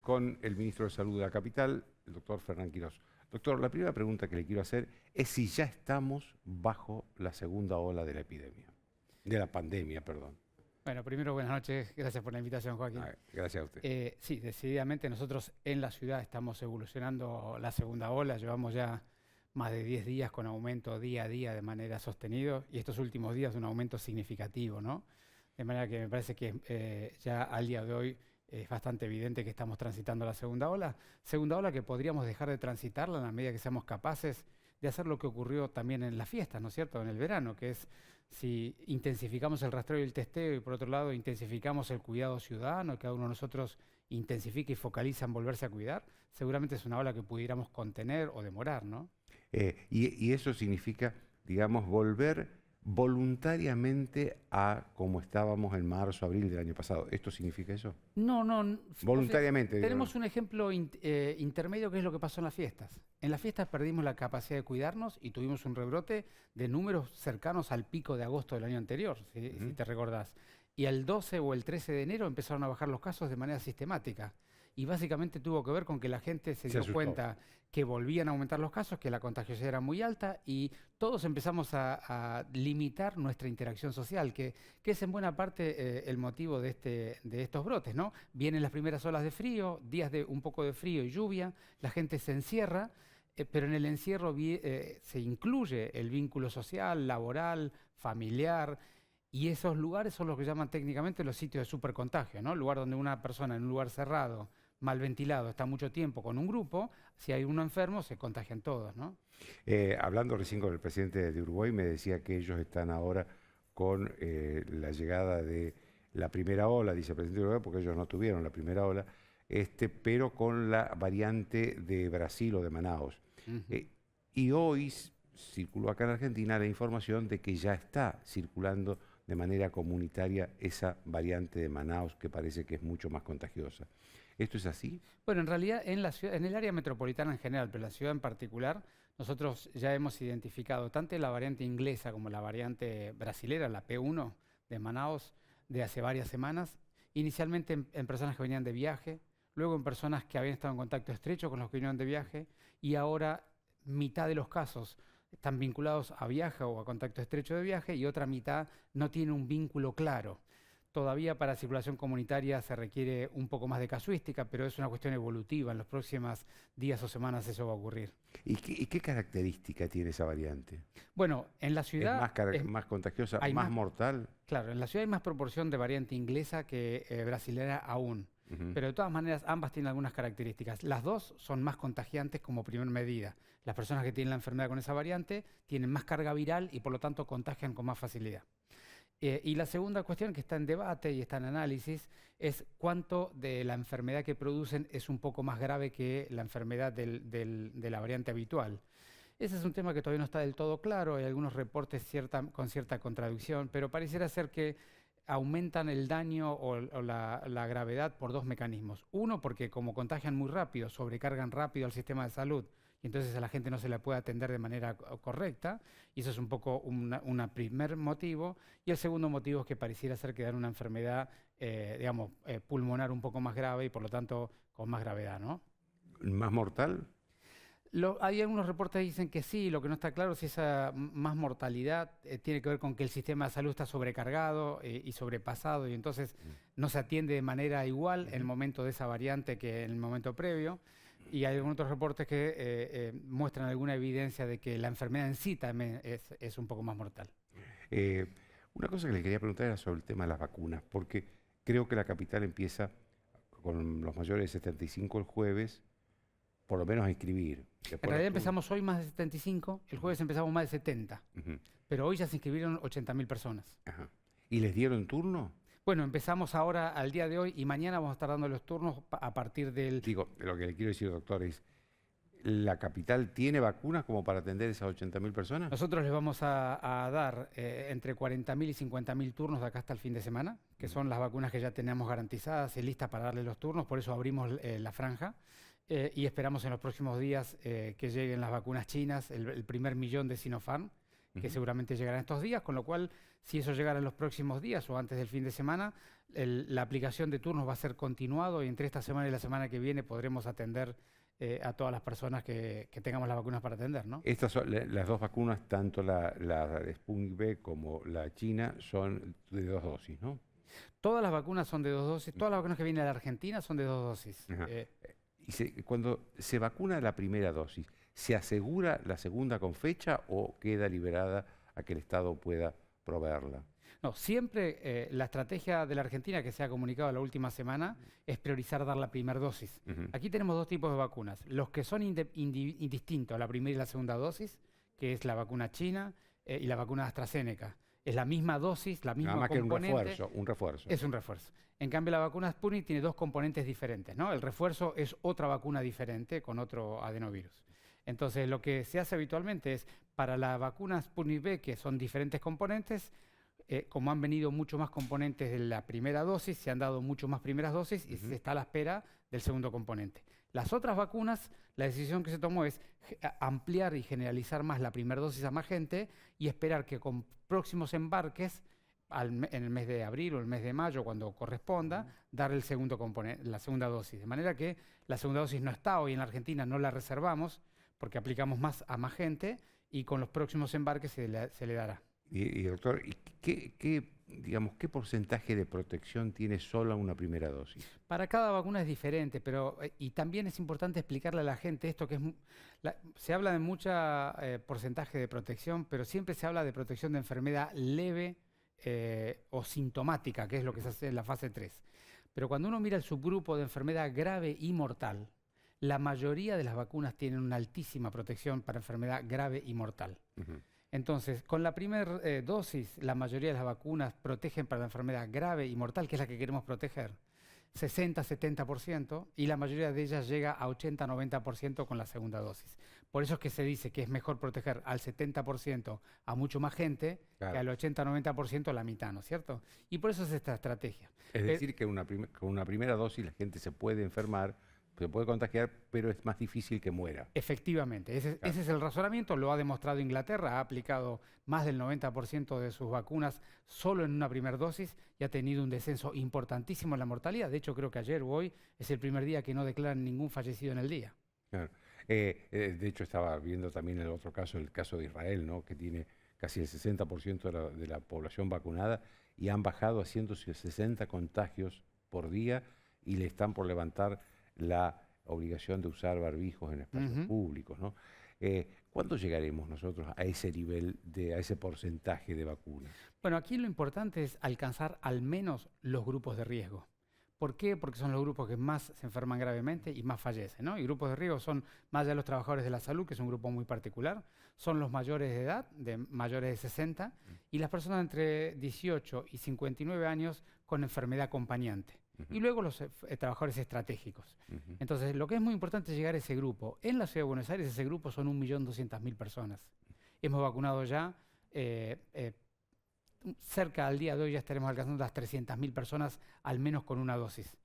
con el ministro de Salud de la capital, el doctor Fernán Quirós. Doctor, la primera pregunta que le quiero hacer es si ya estamos bajo la segunda ola de la epidemia, de la pandemia, perdón. Bueno, primero buenas noches, gracias por la invitación, Joaquín. Gracias a usted. Sí, decididamente nosotros en la ciudad estamos evolucionando la segunda ola, llevamos ya más de 10 días con aumento día a día de manera sostenida y estos últimos días un aumento significativo, ¿no? De manera que me parece que ya al día de hoy es bastante evidente que estamos transitando la segunda ola que podríamos dejar de transitarla en la medida que seamos capaces de hacer lo que ocurrió también en las fiestas, ¿no es cierto?, en el verano, que es si intensificamos el rastreo y el testeo y por otro lado intensificamos el cuidado ciudadano, cada uno de nosotros intensifica y focaliza en volverse a cuidar, seguramente es una ola que pudiéramos contener o demorar, ¿no? Y eso significa, digamos, volver voluntariamente a como estábamos en marzo, abril del año pasado. ¿Esto significa eso? No, no. Voluntariamente. Tenemos un ejemplo intermedio que es lo que pasó en las fiestas. En las fiestas perdimos la capacidad de cuidarnos y tuvimos un rebrote de números cercanos al pico de agosto del año anterior, si te recordás. Y el 12 o el 13 de enero empezaron a bajar los casos de manera sistemática. Y básicamente tuvo que ver con que la gente se dio cuenta que volvían a aumentar los casos, que la contagiosidad era muy alta y todos empezamos a limitar nuestra interacción social, que es en buena parte el motivo de estos brotes, ¿no? Vienen las primeras olas de frío, días de un poco de frío y lluvia, la gente se encierra, pero en el encierro se incluye el vínculo social, laboral, familiar. Y esos lugares son los que llaman técnicamente los sitios de supercontagio, ¿no? El lugar donde una persona en un lugar cerrado, mal ventilado, está mucho tiempo con un grupo, si hay uno enfermo se contagian todos, ¿no? Hablando recién con el presidente de Uruguay, me decía que ellos están ahora con la llegada de la primera ola, dice el presidente de Uruguay, porque ellos no tuvieron la primera ola, pero con la variante de Brasil o de Manaus. Y hoy circuló acá en Argentina la información de que ya está circulando de manera comunitaria esa variante de Manaus que parece que es mucho más contagiosa. ¿Esto es así? Bueno, en realidad en la ciudad, en el área metropolitana en general, pero en la ciudad en particular, nosotros ya hemos identificado tanto la variante inglesa como la variante brasilera, la P1 de Manaus, de hace varias semanas, inicialmente en personas que venían de viaje, luego en personas que habían estado en contacto estrecho con los que venían de viaje y ahora mitad de los casos están vinculados a viaje o a contacto estrecho de viaje y otra mitad no tiene un vínculo claro. Todavía para circulación comunitaria se requiere un poco más de casuística, pero es una cuestión evolutiva. En los próximos días o semanas eso va a ocurrir. ¿Y qué característica tiene esa variante? Bueno, en la ciudad... ¿Es más contagiosa, más mortal? Claro, en la ciudad hay más proporción de variante inglesa que brasilera aún. Pero de todas maneras, ambas tienen algunas características. Las dos son más contagiantes como primer medida. Las personas que tienen la enfermedad con esa variante tienen más carga viral y por lo tanto contagian con más facilidad. Y la segunda cuestión que está en debate y está en análisis es cuánto de la enfermedad que producen es un poco más grave que la enfermedad de la variante habitual. Ese es un tema que todavía no está del todo claro, hay algunos reportes con cierta contradicción, pero pareciera ser que aumentan el daño o la gravedad por dos mecanismos. Uno, porque como contagian muy rápido, sobrecargan rápido al sistema de salud y entonces a la gente no se la puede atender de manera correcta, y eso es un poco un primer motivo. Y el segundo motivo es que pareciera ser que dan una enfermedad, pulmonar un poco más grave y por lo tanto con más gravedad, ¿no? ¿Más mortal? Hay algunos reportes que dicen que sí, lo que no está claro es si esa más mortalidad tiene que ver con que el sistema de salud está sobrecargado y sobrepasado y entonces no se atiende de manera igual en el momento de esa variante que en el momento previo. Y hay algunos otros reportes que muestran alguna evidencia de que la enfermedad en sí también es un poco más mortal. Una cosa que le quería preguntar era sobre el tema de las vacunas, porque creo que la capital empieza con los mayores de 75 el jueves, por lo menos a inscribir. En realidad empezamos hoy más de 75, el jueves empezamos más de 70, pero hoy ya se inscribieron 80.000 personas. ¿Y les dieron turno? Bueno, empezamos ahora al día de hoy y mañana vamos a estar dando los turnos a partir del... Digo, lo que le quiero decir, doctor, es ¿la capital tiene vacunas como para atender esas 80.000 personas? Nosotros les vamos a dar entre 40.000 y 50.000 turnos de acá hasta el fin de semana, que son las vacunas que ya tenemos garantizadas y listas para darle los turnos, por eso abrimos la franja. Y esperamos en los próximos días que lleguen las vacunas chinas, el primer millón de Sinopharm, que seguramente llegarán estos días, con lo cual, si eso llegara en los próximos días o antes del fin de semana, la aplicación de turnos va a ser continuado y entre esta semana y la semana que viene podremos atender a todas las personas que tengamos las vacunas para atender, ¿no? Estas son las dos vacunas, tanto la Sputnik V como la china, son de 2 dosis, ¿no? Todas las vacunas son de 2 dosis, todas las vacunas que vienen a la Argentina son de 2 dosis. Y cuando se vacuna la primera dosis, ¿se asegura la segunda con fecha o queda liberada a que el Estado pueda proveerla? No, siempre la estrategia de la Argentina que se ha comunicado la última semana es priorizar dar la primera dosis. Aquí tenemos 2 tipos de vacunas. Los que son indistintos, la primera y la segunda dosis, que es la vacuna china y la vacuna AstraZeneca. Es la misma dosis, la misma componente. Nada más que un refuerzo. Es un refuerzo. En cambio, la vacuna Sputnik tiene 2 componentes diferentes, ¿no? El refuerzo es otra vacuna diferente con otro adenovirus. Entonces, lo que se hace habitualmente es, para la vacuna Sputnik V, que son diferentes componentes, como han venido mucho más componentes de la primera dosis, se han dado mucho más primeras dosis y se está a la espera del segundo componente. Las otras vacunas, la decisión que se tomó es ampliar y generalizar más la primera dosis a más gente y esperar que con próximos embarques, en el mes de abril o el mes de mayo, cuando corresponda, dar el segundo componente, la segunda dosis. De manera que la segunda dosis no está hoy en la Argentina, no la reservamos, porque aplicamos más a más gente y con los próximos embarques se le dará. Y doctor, ¿qué porcentaje de protección tiene sola una primera dosis? Para cada vacuna es diferente, pero y también es importante explicarle a la gente esto, que se habla de mucho porcentaje de protección, pero siempre se habla de protección de enfermedad leve o sintomática, que es lo que se hace en la fase 3. Pero cuando uno mira el subgrupo de enfermedad grave y mortal, la mayoría de las vacunas tienen una altísima protección para enfermedad grave y mortal. Entonces, con la primera dosis, la mayoría de las vacunas protegen para la enfermedad grave y mortal, que es la que queremos proteger, 60-70%, y la mayoría de ellas llega a 80-90% con la segunda dosis. Por eso es que se dice que es mejor proteger al 70% a mucho más gente que al 80-90% a la mitad, ¿no es cierto? Y por eso es esta estrategia. Es decir, que con una primera dosis la gente se puede enfermar, se puede contagiar, pero es más difícil que muera. Efectivamente, ese es el razonamiento, lo ha demostrado Inglaterra, ha aplicado más del 90% de sus vacunas solo en una primera dosis y ha tenido un descenso importantísimo en la mortalidad. De hecho, creo que ayer o hoy es el primer día que no declaran ningún fallecido en el día. Claro. De hecho, estaba viendo también el otro caso, el caso de Israel, ¿no? Que tiene casi el 60% de la población vacunada y han bajado a 160 contagios por día y le están por levantar la obligación de usar barbijos en espacios públicos, ¿no? ¿Cuándo llegaremos nosotros a ese nivel, a ese porcentaje de vacunas? Bueno, aquí lo importante es alcanzar al menos los grupos de riesgo. ¿Por qué? Porque son los grupos que más se enferman gravemente y más fallecen, ¿no? Y grupos de riesgo son más allá de los trabajadores de la salud, que es un grupo muy particular, son los mayores de edad, de mayores de 60, y las personas entre 18 y 59 años con enfermedad acompañante. Y luego los trabajadores estratégicos. Entonces, lo que es muy importante es llegar a ese grupo. En la Ciudad de Buenos Aires ese grupo son 1.200.000 personas. Hemos vacunado ya, cerca al día de hoy ya estaremos alcanzando las 300.000 personas, al menos con una dosis.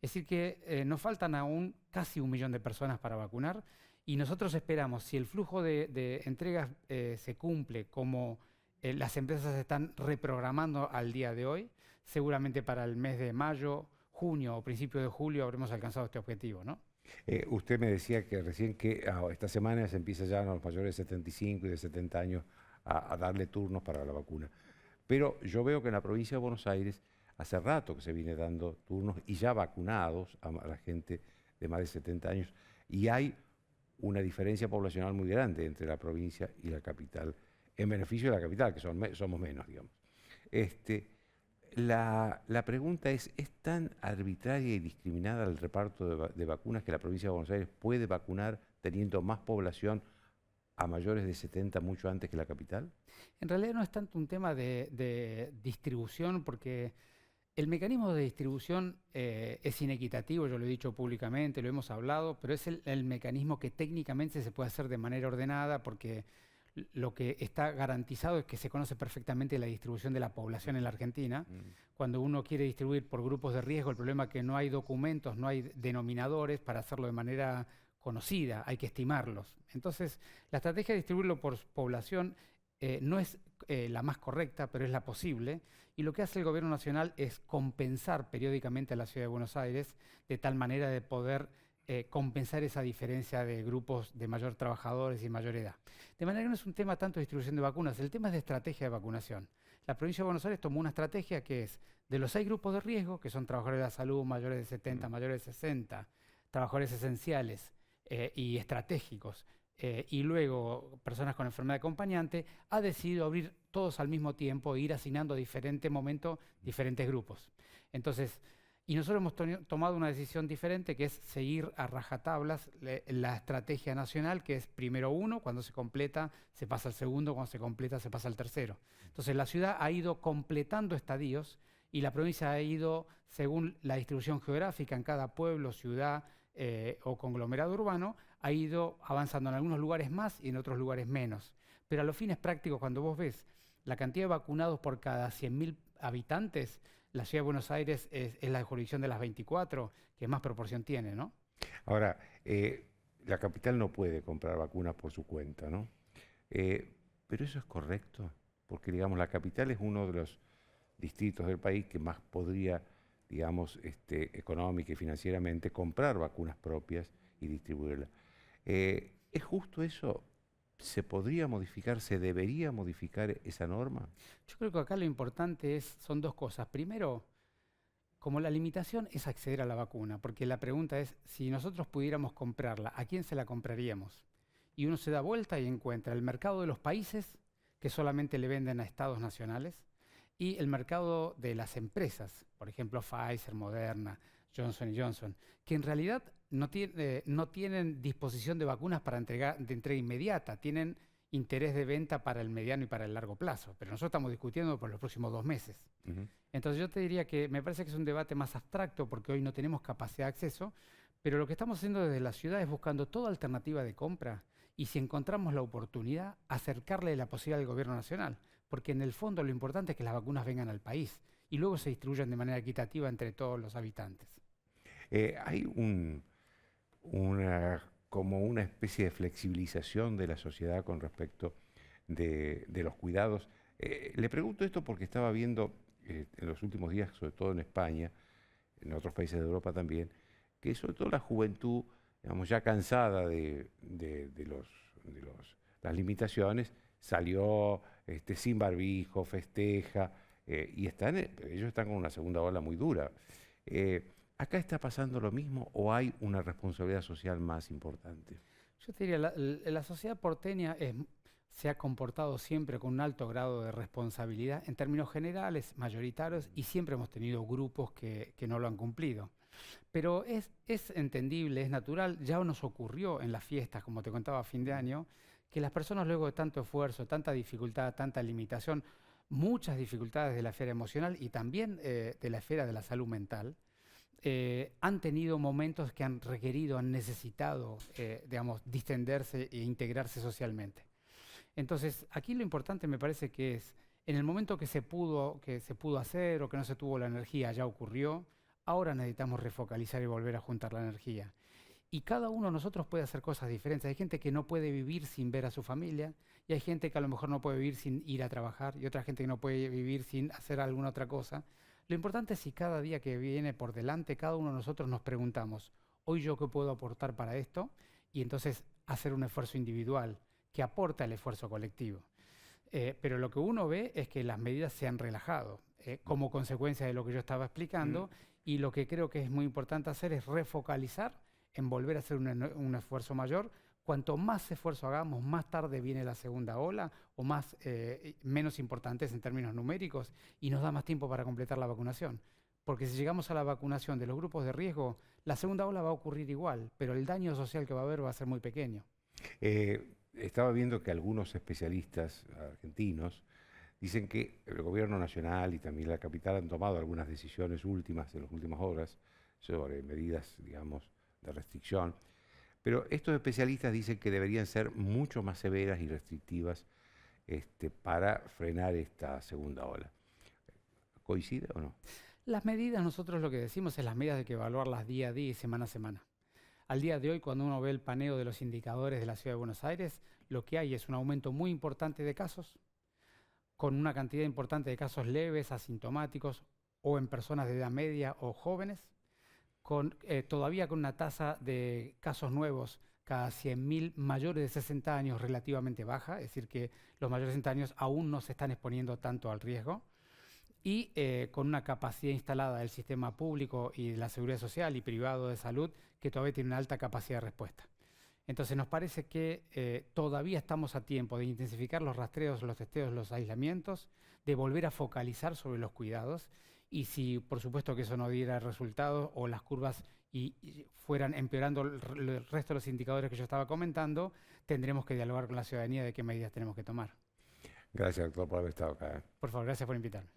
Es decir que nos faltan aún casi 1 millón de personas para vacunar y nosotros esperamos, si el flujo de entregas se cumple como las empresas están reprogramando al día de hoy, seguramente para el mes de mayo, junio o principio de julio habremos alcanzado este objetivo, ¿no? Usted me decía que recién que esta semana se empieza ya a los mayores de 75 y de 70 años a darle turnos para la vacuna. Pero yo veo que en la provincia de Buenos Aires hace rato que se viene dando turnos y ya vacunados a la gente de más de 70 años y hay una diferencia poblacional muy grande entre la provincia y la capital, en beneficio de la capital, que somos menos, digamos. La pregunta ¿es tan arbitraria y discriminada el reparto de vacunas que la provincia de Buenos Aires puede vacunar teniendo más población a mayores de 70 mucho antes que la capital? En realidad no es tanto un tema de distribución, porque el mecanismo de distribución es inequitativo, yo lo he dicho públicamente, lo hemos hablado, pero es el mecanismo que técnicamente se puede hacer de manera ordenada, porque lo que está garantizado es que se conoce perfectamente la distribución de la población en la Argentina. Cuando uno quiere distribuir por grupos de riesgo, el problema es que no hay documentos, no hay denominadores para hacerlo de manera conocida, hay que estimarlos. Entonces, la estrategia de distribuirlo por población no es la más correcta, pero es la posible. Y lo que hace el gobierno nacional es compensar periódicamente a la ciudad de Buenos Aires de tal manera de poder compensar esa diferencia de grupos de mayor trabajadores y mayor edad. De manera que no es un tema tanto de distribución de vacunas, el tema es de estrategia de vacunación. La provincia de Buenos Aires tomó una estrategia que es de los 6 grupos de riesgo, que son trabajadores de la salud mayores de 70, mayores de 60, trabajadores esenciales y estratégicos, y luego personas con enfermedad acompañante, ha decidido abrir todos al mismo tiempo e ir asignando a diferente momento diferentes grupos. Entonces, y nosotros hemos tomado una decisión diferente, que es seguir a rajatablas la estrategia nacional, que es primero uno, cuando se completa se pasa al segundo, cuando se completa se pasa al tercero. Entonces la ciudad ha ido completando estadios y la provincia ha ido, según la distribución geográfica en cada pueblo, ciudad o conglomerado urbano, ha ido avanzando en algunos lugares más y en otros lugares menos. Pero a los fines prácticos, cuando vos ves la cantidad de vacunados por cada 100.000 habitantes, la ciudad de Buenos Aires es la jurisdicción de las 24 que más proporción tiene, ¿no? Ahora, la capital no puede comprar vacunas por su cuenta, ¿no? Pero eso es correcto, porque digamos, la capital es uno de los distritos del país que más podría, digamos, económica y financieramente comprar vacunas propias y distribuirlas. ¿Es justo eso? ¿Se podría modificar, se debería modificar esa norma? Yo creo que acá lo importante son dos cosas. Primero, como la limitación es acceder a la vacuna, porque la pregunta es, si nosotros pudiéramos comprarla, ¿a quién se la compraríamos? Y uno se da vuelta y encuentra el mercado de los países, que solamente le venden a estados nacionales, y el mercado de las empresas, por ejemplo Pfizer, Moderna, Johnson & Johnson, que en realidad no tienen disposición de vacunas de entrega inmediata, tienen interés de venta para el mediano y para el largo plazo, pero nosotros estamos discutiendo por los próximos 2 meses. Entonces yo te diría que me parece que es un debate más abstracto porque hoy no tenemos capacidad de acceso, pero lo que estamos haciendo desde la ciudad es buscando toda alternativa de compra y si encontramos la oportunidad, acercarle la posibilidad al gobierno nacional, porque en el fondo lo importante es que las vacunas vengan al país y luego se distribuyan de manera equitativa entre todos los habitantes. Hay como una especie de flexibilización de la sociedad con respecto de los cuidados. Le pregunto esto porque estaba viendo en los últimos días, sobre todo en España, en otros países de Europa también, que sobre todo la juventud, digamos, ya cansada de las limitaciones, salió sin barbijo, festeja, y ellos están con una segunda ola muy dura. ¿Acá está pasando lo mismo o hay una responsabilidad social más importante? Yo te diría, la sociedad porteña se ha comportado siempre con un alto grado de responsabilidad en términos generales, mayoritarios, y siempre hemos tenido grupos que no lo han cumplido. Pero es entendible, es natural, ya nos ocurrió en las fiestas, como te contaba a fin de año, que las personas luego de tanto esfuerzo, tanta dificultad, tanta limitación, muchas dificultades de la esfera emocional y también de la esfera de la salud mental, han tenido momentos que han requerido, han necesitado, digamos, distenderse e integrarse socialmente. Entonces, aquí lo importante me parece que es, en el momento que se pudo hacer o que no se tuvo la energía, ya ocurrió, ahora necesitamos refocalizar y volver a juntar la energía. Y cada uno de nosotros puede hacer cosas diferentes. Hay gente que no puede vivir sin ver a su familia, y hay gente que a lo mejor no puede vivir sin ir a trabajar, y otra gente que no puede vivir sin hacer alguna otra cosa. Lo importante es si cada día que viene por delante, cada uno de nosotros nos preguntamos, ¿hoy yo qué puedo aportar para esto? Y entonces hacer un esfuerzo individual que aporta el esfuerzo colectivo. Pero lo que uno ve es que las medidas se han relajado como consecuencia de lo que yo estaba explicando, y lo que creo que es muy importante hacer es refocalizar en volver a hacer un esfuerzo mayor. Cuanto más esfuerzo hagamos, más tarde viene la segunda ola o menos importantes en términos numéricos y nos da más tiempo para completar la vacunación. Porque si llegamos a la vacunación de los grupos de riesgo, la segunda ola va a ocurrir igual, pero el daño social que va a haber va a ser muy pequeño. Estaba viendo que algunos especialistas argentinos dicen que el gobierno nacional y también la capital han tomado algunas decisiones últimas, en las últimas horas, sobre medidas, digamos, de restricción. Pero estos especialistas dicen que deberían ser mucho más severas y restrictivas para frenar esta segunda ola. ¿Coincide o no? Las medidas, nosotros lo que decimos es las medidas hay que evaluarlas día a día y semana a semana. Al día de hoy, cuando uno ve el paneo de los indicadores de la Ciudad de Buenos Aires, lo que hay es un aumento muy importante de casos, con una cantidad importante de casos leves, asintomáticos o en personas de edad media o jóvenes, todavía con una tasa de casos nuevos cada 100.000 mayores de 60 años relativamente baja, es decir, que los mayores de 60 años aún no se están exponiendo tanto al riesgo, y con una capacidad instalada del sistema público y de la seguridad social y privado de salud que todavía tiene una alta capacidad de respuesta. Entonces nos parece que todavía estamos a tiempo de intensificar los rastreos, los testeos, los aislamientos, de volver a focalizar sobre los cuidados, y si por supuesto que eso no diera resultados o las curvas y fueran empeorando el resto de los indicadores que yo estaba comentando, tendremos que dialogar con la ciudadanía de qué medidas tenemos que tomar. Gracias, doctor, por haber estado acá. Por favor, gracias por invitarme.